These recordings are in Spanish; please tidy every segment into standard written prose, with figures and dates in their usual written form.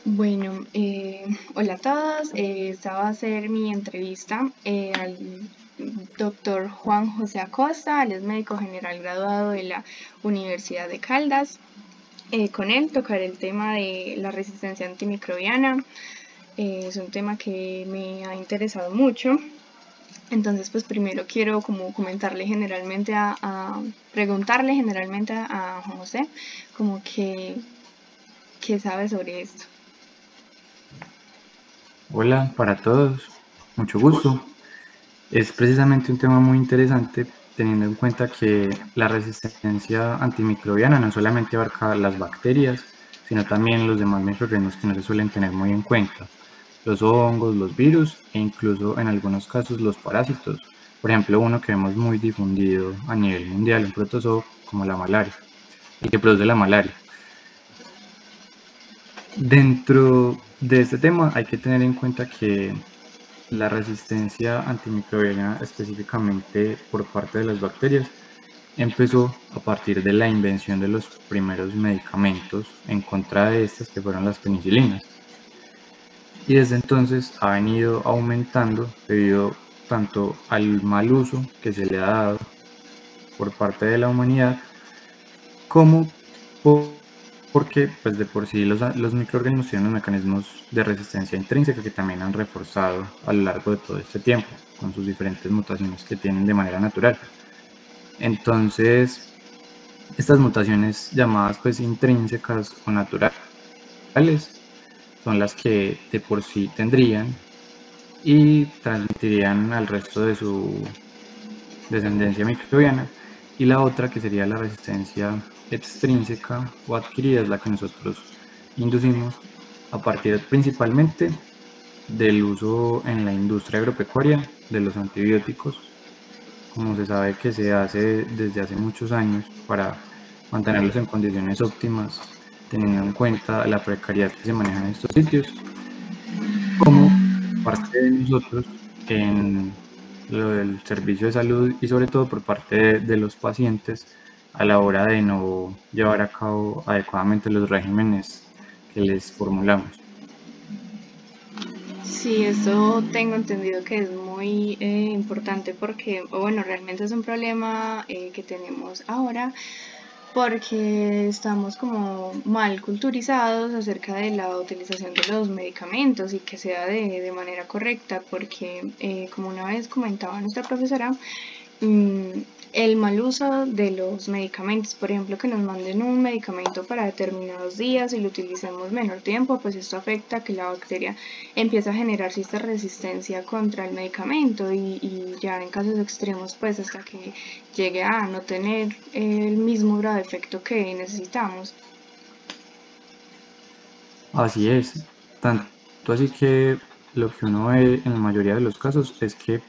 Bueno, hola a todos. Esta va a ser mi entrevista al doctor Juan José Acosta. Él es médico general graduado de la Universidad de Caldas. Con él tocaré el tema de la resistencia antimicrobiana. Es un tema que me ha interesado mucho. Entonces, pues primero quiero como comentarle generalmente preguntarle generalmente a Juan José, como que, ¿qué sabe sobre esto? Hola para todos, mucho gusto. Es precisamente un tema muy interesante teniendo en cuenta que la resistencia antimicrobiana no solamente abarca las bacterias, sino también los demás microorganismos que no se suelen tener muy en cuenta, los hongos, los virus e incluso en algunos casos los parásitos. Por ejemplo, uno que vemos muy difundido a nivel mundial, un protozoo como la malaria, el que produce la malaria. Dentro de este tema hay que tener en cuenta que la resistencia antimicrobiana, específicamente por parte de las bacterias, empezó a partir de la invención de los primeros medicamentos en contra de estas, que fueron las penicilinas. Y desde entonces ha venido aumentando debido tanto al mal uso que se le ha dado por parte de la humanidad, como porque pues de por sí los microorganismos tienen unos mecanismos de resistencia intrínseca que también han reforzado a lo largo de todo este tiempo, con sus diferentes mutaciones que tienen de manera natural. Entonces, estas mutaciones llamadas pues intrínsecas o naturales son las que de por sí tendrían y transmitirían al resto de su descendencia microbiana, y la otra, que sería la resistencia extrínseca o adquirida, es la que nosotros inducimos a partir principalmente del uso en la industria agropecuaria de los antibióticos, como se sabe que se hace desde hace muchos años para mantenerlos en condiciones óptimas, teniendo en cuenta la precariedad que se maneja en estos sitios, como parte de nosotros en lo del servicio de salud y sobre todo por parte de los pacientes a la hora de no llevar a cabo adecuadamente los regímenes que les formulamos. Sí, eso tengo entendido que es muy importante porque, o bueno, realmente es un problema que tenemos ahora porque estamos como mal culturizados acerca de la utilización de los medicamentos y que sea de manera correcta porque, como una vez comentaba nuestra profesora, el mal uso de los medicamentos, por ejemplo, que nos manden un medicamento para determinados días y lo utilicemos menor tiempo, pues esto afecta a que la bacteria empiece a generar esta resistencia contra el medicamento y ya en casos extremos, pues hasta que llegue a no tener el mismo grado de efecto que necesitamos. Así es, tanto así que lo que uno ve en la mayoría de los casos es que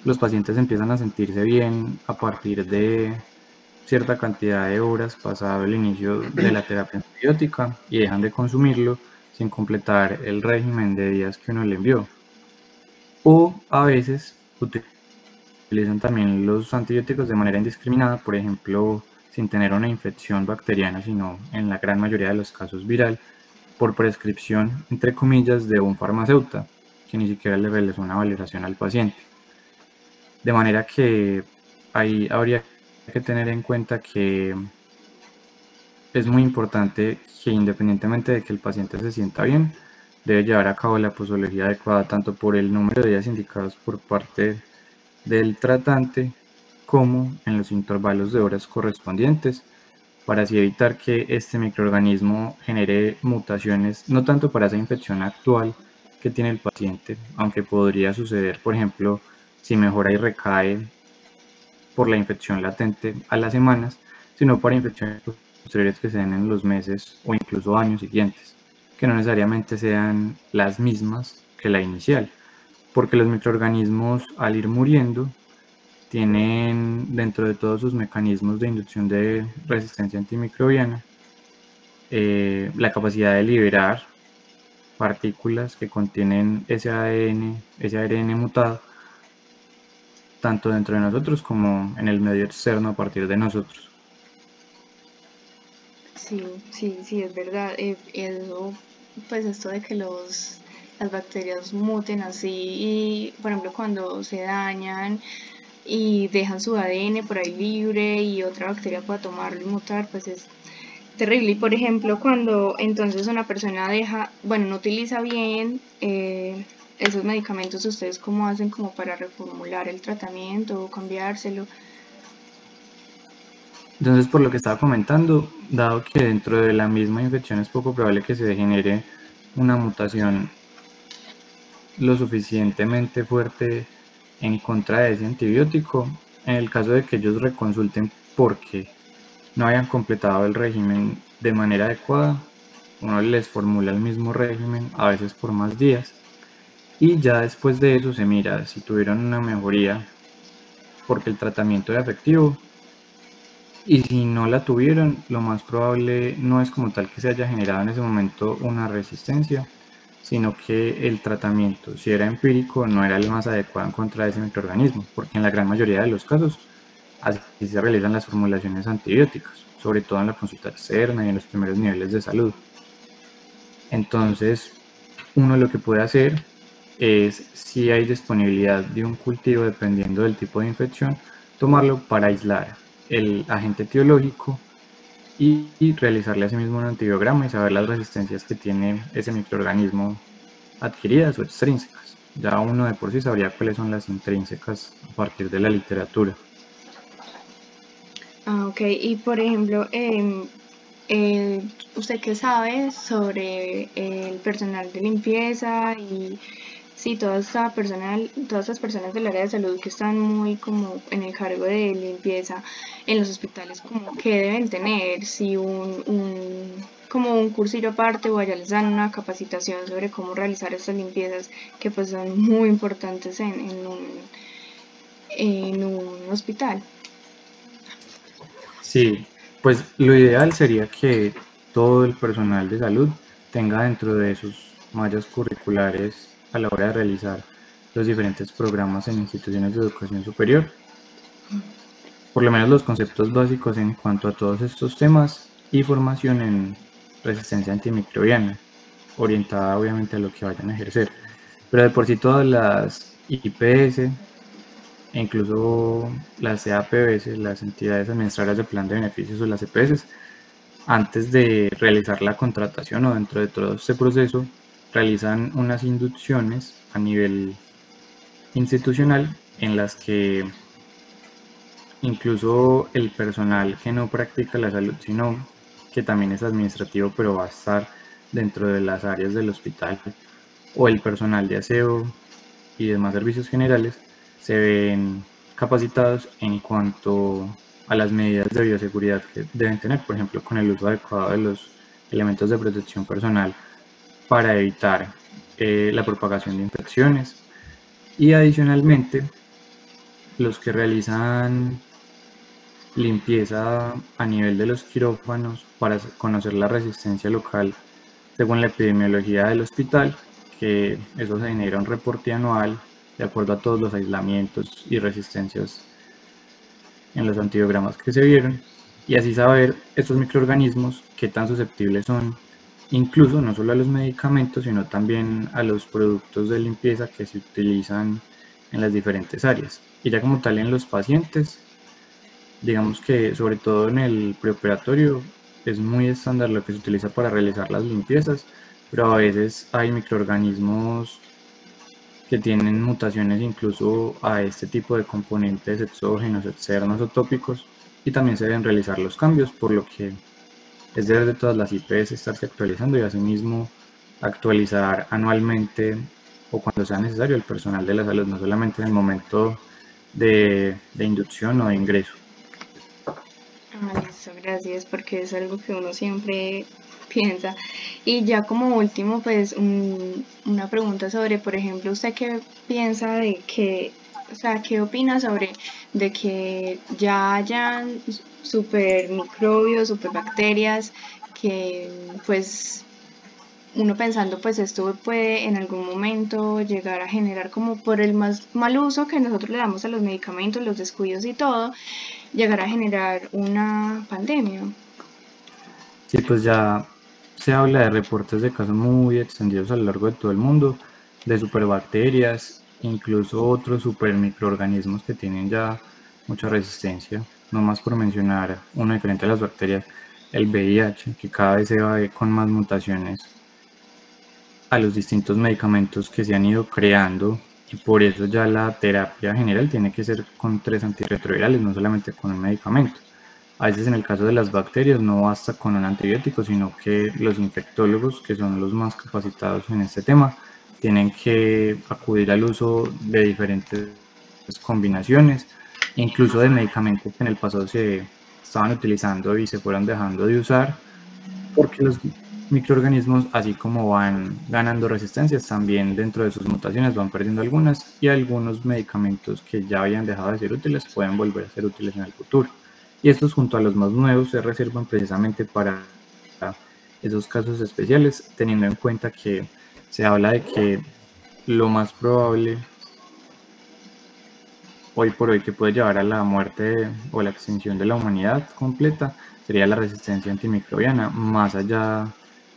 los pacientes empiezan a sentirse bien a partir de cierta cantidad de horas pasado el inicio de la terapia antibiótica y dejan de consumirlo sin completar el régimen de días que uno le envió. O a veces utilizan también los antibióticos de manera indiscriminada, por ejemplo, sin tener una infección bacteriana, sino en la gran mayoría de los casos viral, por prescripción, entre comillas, de un farmacéutico, que ni siquiera le realizó una valoración al paciente. De manera que ahí habría que tener en cuenta que es muy importante que, independientemente de que el paciente se sienta bien, debe llevar a cabo la posología adecuada tanto por el número de días indicados por parte del tratante como en los intervalos de horas correspondientes, para así evitar que este microorganismo genere mutaciones, no tanto para esa infección actual que tiene el paciente, aunque podría suceder, por ejemplo, si mejora y recae por la infección latente a las semanas, sino para infecciones posteriores que se den en los meses o incluso años siguientes, que no necesariamente sean las mismas que la inicial, porque los microorganismos, al ir muriendo, tienen dentro de todos sus mecanismos de inducción de resistencia antimicrobiana la capacidad de liberar partículas que contienen ese ARN mutado, tanto dentro de nosotros como en el medio externo a partir de nosotros. Sí, sí, sí, es verdad. Eso pues esto de que las bacterias muten así y, por ejemplo, cuando se dañan y dejan su ADN por ahí libre y otra bacteria pueda tomarlo y mutar, pues es terrible. Y por ejemplo, cuando entonces una persona deja, bueno, no utiliza bien esos medicamentos, ¿ustedes cómo hacen como para reformular el tratamiento o cambiárselo? Entonces, por lo que estaba comentando, dado que dentro de la misma infección es poco probable que se genere una mutación lo suficientemente fuerte en contra de ese antibiótico, en el caso de que ellos reconsulten porque no hayan completado el régimen de manera adecuada, uno les formula el mismo régimen, a veces por más días, y ya después de eso se mira si tuvieron una mejoría porque el tratamiento era efectivo, y si no la tuvieron, lo más probable no es como tal que se haya generado en ese momento una resistencia, sino que el tratamiento, si era empírico, no era el más adecuado en contra de ese microorganismo, porque en la gran mayoría de los casos así se realizan las formulaciones antibióticas, sobre todo en la consulta externa y en los primeros niveles de salud. Entonces, uno lo que puede hacer es, si hay disponibilidad de un cultivo dependiendo del tipo de infección, tomarlo para aislar el agente etiológico y realizarle asimismo un antibiograma y saber las resistencias que tiene ese microorganismo adquiridas o extrínsecas. Ya uno de por sí sabría cuáles son las intrínsecas a partir de la literatura. Ah, ok. Y por ejemplo, ¿usted qué sabe sobre el personal de limpieza y sí, todas estas personas del área de salud que están muy como en el cargo de limpieza en los hospitales, como que deben tener, si como un cursillo aparte o allá les dan una capacitación sobre cómo realizar estas limpiezas que pues son muy importantes en un hospital? Sí, pues lo ideal sería que todo el personal de salud tenga dentro de sus mallas curriculares a la hora de realizar los diferentes programas en instituciones de educación superior, por lo menos los conceptos básicos en cuanto a todos estos temas y formación en resistencia antimicrobiana, orientada obviamente a lo que vayan a ejercer. Pero de por sí todas las IPS e incluso las EAPBS, las entidades administradoras de plan de beneficios o las EPS, antes de realizar la contratación o dentro de todo este proceso, realizan unas inducciones a nivel institucional en las que incluso el personal que no practica la salud, sino que también es administrativo, pero va a estar dentro de las áreas del hospital, o el personal de aseo y demás servicios generales, se ven capacitados en cuanto a las medidas de bioseguridad que deben tener, por ejemplo, con el uso adecuado de los elementos de protección personal para evitar la propagación de infecciones. Y adicionalmente, los que realizan limpieza a nivel de los quirófanos para conocer la resistencia local según la epidemiología del hospital, que eso se genera un reporte anual de acuerdo a todos los aislamientos y resistencias en los antibiogramas que se vieron, y así saber estos microorganismos qué tan susceptibles son, incluso no solo a los medicamentos, sino también a los productos de limpieza que se utilizan en las diferentes áreas. Y ya como tal en los pacientes, digamos que sobre todo en el preoperatorio es muy estándar lo que se utiliza para realizar las limpiezas, pero a veces hay microorganismos que tienen mutaciones incluso a este tipo de componentes exógenos, externos o tópicos, y también se deben realizar los cambios, por lo que es deber de todas las IPS estarse actualizando y asimismo actualizar anualmente o cuando sea necesario el personal de la salud, no solamente en el momento de inducción o de ingreso. Ah, listo, gracias, porque es algo que uno siempre piensa. Y ya como último, pues una pregunta sobre, por ejemplo, ¿usted qué piensa de que, o sea, qué opina sobre de que ya hayan super microbios, super bacterias, que pues uno pensando, pues esto puede en algún momento llegar a generar como por el más mal uso que nosotros le damos a los medicamentos, los descuidos y todo, llegar a generar una pandemia? Sí, pues ya se habla de reportes de casos muy extendidos a lo largo de todo el mundo, de superbacterias, incluso otros supermicroorganismos que tienen ya mucha resistencia. No más por mencionar uno diferente a las bacterias, el VIH, que cada vez se va con más mutaciones a los distintos medicamentos que se han ido creando, y por eso ya la terapia general tiene que ser con 3 antirretrovirales, no solamente con un medicamento. A veces en el caso de las bacterias no basta con un antibiótico, sino que los infectólogos, que son los más capacitados en este tema, tienen que acudir al uso de diferentes combinaciones, incluso de medicamentos que en el pasado se estaban utilizando y se fueron dejando de usar, porque los microorganismos, así como van ganando resistencias, también dentro de sus mutaciones van perdiendo algunas, y algunos medicamentos que ya habían dejado de ser útiles pueden volver a ser útiles en el futuro. Y estos, junto a los más nuevos, se reservan precisamente para esos casos especiales, teniendo en cuenta que se habla de que lo más probable hoy por hoy que puede llevar a la muerte o la extinción de la humanidad completa sería la resistencia antimicrobiana, más allá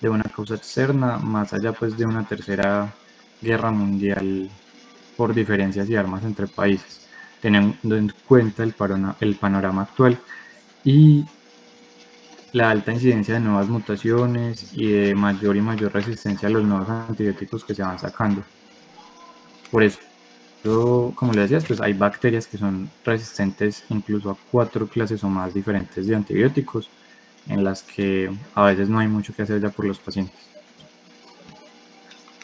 de una causa externa, más allá pues de una tercera guerra mundial por diferencias y armas entre países, teniendo en cuenta el panorama actual y la alta incidencia de nuevas mutaciones y de mayor y mayor resistencia a los nuevos antibióticos que se van sacando. Por eso, como le decías, pues hay bacterias que son resistentes incluso a 4 clases o más diferentes de antibióticos, en las que a veces no hay mucho que hacer ya por los pacientes.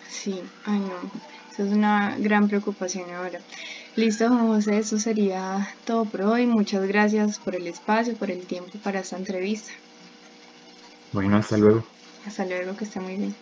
Sí, ay no, eso es una gran preocupación ahora. Listo, Juan José, eso sería todo por hoy. Muchas gracias por el espacio, por el tiempo para esta entrevista. Bueno, hasta luego. Hasta luego, que esté muy bien.